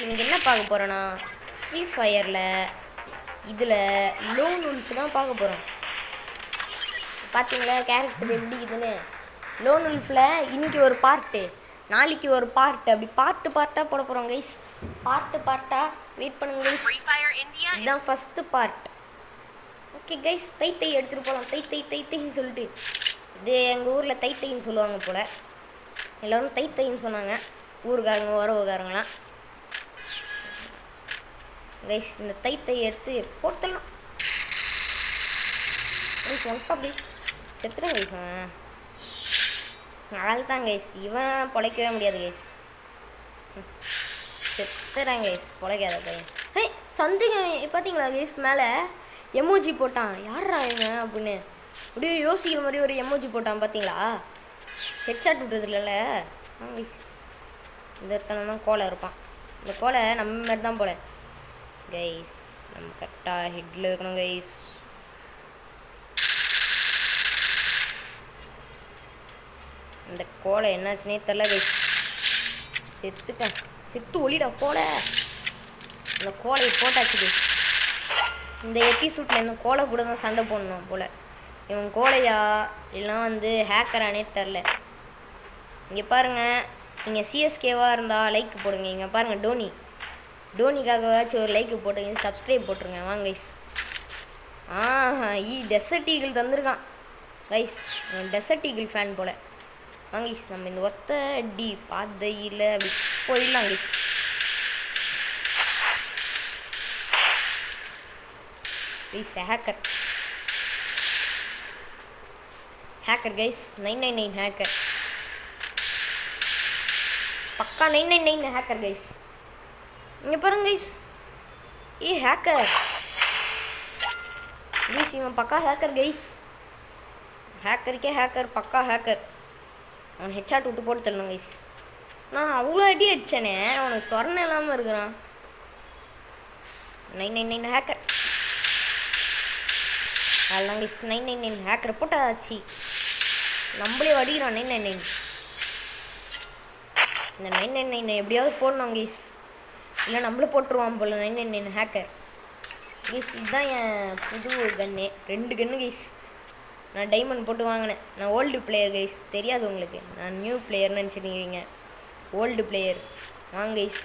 இன்னைக்கு என்ன பார்க்க போகிறோன்னா ஃப்ரீ ஃபயரில் இதில் லோன் உல்ஃப் தான் பார்க்க போகிறோம். பார்த்தீங்களா கேரக்டர் எப்படி இதுன்னு. லோன் உல்ஃபில் இன்னைக்கு ஒரு பார்ட்டு, நாளைக்கு ஒரு பார்ட்டு, அப்படி பார்ட்டாக போட போகிறோம் கைஸ். பார்ட்டாக வெயிட் பண்ணுங்க கைஸ். இதுதான் ஃபஸ்ட்டு பார்ட். ஓகே கைஸ், தை எடுத்துகிட்டு போகலாம். தைன்னு சொல்லிட்டு இது எங்கள் ஊரில் தைன்னு சொல்லுவாங்க போல். எல்லோரும் தைன்னு சொன்னாங்க, ஊருக்காரங்க உறவுக்காரங்களாம். கைஸ் இந்த தை எடுத்து போட்டுடலாம். ஒன்ட்டா ப்ளீஸ் செத்துறேன் கைஸ். அவள் தான் கைஸ், இவன் பொழைக்கவே முடியாது கைஸ். செத்துறேன் கைஸ், பொழைக்காத பையன். சந்தேகம் பார்த்தீங்களா கைஸ், மேலே எமோஜி போட்டான். யாரா இவன் அப்படின்னு அப்படியே யோசிக்கிற மாதிரி ஒரு எமோஜி போட்டான். பார்த்தீங்களா ஹெட்ஷாட் விட்டுறது இல்லைல்ல. கைஸ் இந்த இடத்துல தான் கோலை இருப்பான். இந்த கோலை நம்ம மாதிரி தான் போல கைஸ். நம்ம கரெக்டாக ஹெட்டில் வைக்கணும் கைஸ். இந்த கோலை என்னாச்சுன்னே தெரில கைஸ். செத்துட்டேன், செத்து ஒளிடா கோலை. இந்த கோலையை போட்டாச்சு கைஸ். இந்த எபிசோட்ல இந்த கோலை கூட தான் சண்டை போடணும் போல். இவன் கோலையா இல்லைனா ஹேக்கரானே தெரில. இங்கே பாருங்கள், நீங்கள் சிஎஸ்கேவாக இருந்தால் லைக் போடுங்க. இங்கே பாருங்கள், டோனிக்காகவாச்சும் ஒரு லைக் போட்டுங்க, சப்ஸ்கிரைப் போட்டுருங்க. வாங்க கைஸ். டெசர்ட் ஈகிள் தந்துருக்கான் கைஸ். டெசர்ட் ஈகிள் ஃபேன் போல். வாங்க கைஸ், நம்ம இந்த ஒத்த அடி பாதையில் அப்படி போயிடலாம் guys. Guys hacker guys, 999 hacker, பக்கா 999 ஹேக்கர் கைஸ். இங்கே பாருங்க கைஸ், ஹேக்கர் கைஸ், இவன் பக்கா ஹேக்கர் கைஸ். ஹேக்கருக்கே ஹேக்கர், பக்கா ஹேக்கர். அவன் ஹெட்ஷாட் விட்டு போட்டு தரணும் கைஸ். நான் அவ்வளோ அடி அடித்தேனே, அவனுக்கு சொரணம் இல்லாமல் இருக்கிறான். 999 ஹேக்கர். அதெல்லாம் கைஸ் 999 ஹேக்கரை போட்டாச்சு. நம்மளே அடிக்கிறான் 999. இந்த 999 எப்படியாவது போடணும் கைஸ், இல்லை நம்மளே போட்டுருவான் போல் 999 ஹேக்கர் கைஸ். இதுதான் என் புது கன்னு, 2 கன்னு கைஸ். நான் டைமண்ட் போட்டு வாங்கினேன். நான் ஓல்டு பிளேயர் கைஸ், தெரியாது உங்களுக்கு. நான் நியூ பிளேயர்னு நினச்சிருக்கிறீங்க. Old player. வாங்க கைஸ்,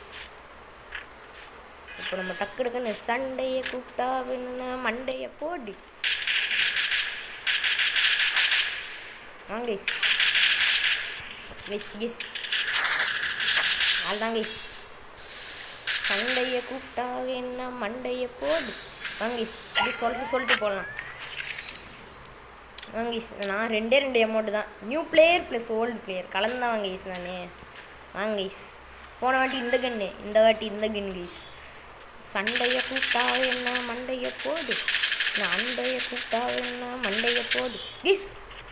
இப்போ நம்ம டக்குன்னு சண்டையை கூப்பிட்டா வேணா மண்டையை போடு. வாங்க கைஸ் அதுதான் கைஸ், சண்டையை கூப்பிட்டா என்ன மண்டையை போடு. வாங்க கைஸ், இப்படி சொல்லிட்டு போடலாம். வாங்க கைஸ், நான் 2 அமௌண்ட்டு தான். New player plus old player கலந்துதான் வாங்க கைஸ் நான். வாங்க கைஸ், போன வாட்டி இந்த கன்று, இந்த வாட்டி இந்த கன்று கைஸ். சண்டையை கூப்பிட்டா என்ன மண்டையை போடு, அண்டையை கூப்பிட்டா என்ன மண்டையை போடு கைஸ்.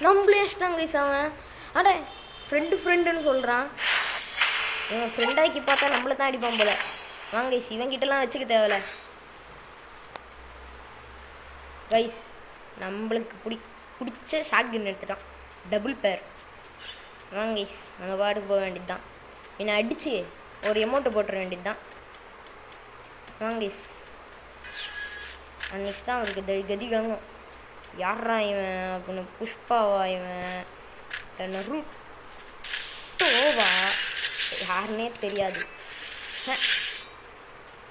நம்மளே அடிச்சிட்டாங்க கைஸ். அவன் அட ஃப்ரெண்டுன்னு சொல்கிறான். இவன் ஃப்ரெண்டாக்கி பார்த்தா நம்மளை தான் அடிப்பான் போல. வாங்க கைஸ், இவன்கிட்டலாம் வச்சுக்க தேவையில்ல கைஸ். நம்மளுக்கு பிடிச்ச ஷார்ட் கன் எடுத்துட்டான், டபுள் பேர். வாங்க கைஸ், நம்ம பாட்டுக்கு போக வேண்டியது தான். என்னை அடித்து ஒரு எமௌண்ட்டை போட்டுற வேண்டியது தான். வாங்க கைஸ், அன்னைக்கு தான் அவருக்கு கதி கலங்கும். யாரா இவன் அப்படின்னு. புஷ்பாவா இவன், ரூட்டோவா யாருன்னே தெரியாது.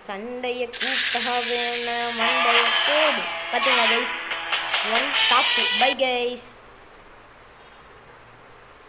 சண்டையை கூப்பிட்டா வேண மண்டையை போடு. பார்த்தீங்களா கைஸ், 1 டாப். Bye guys.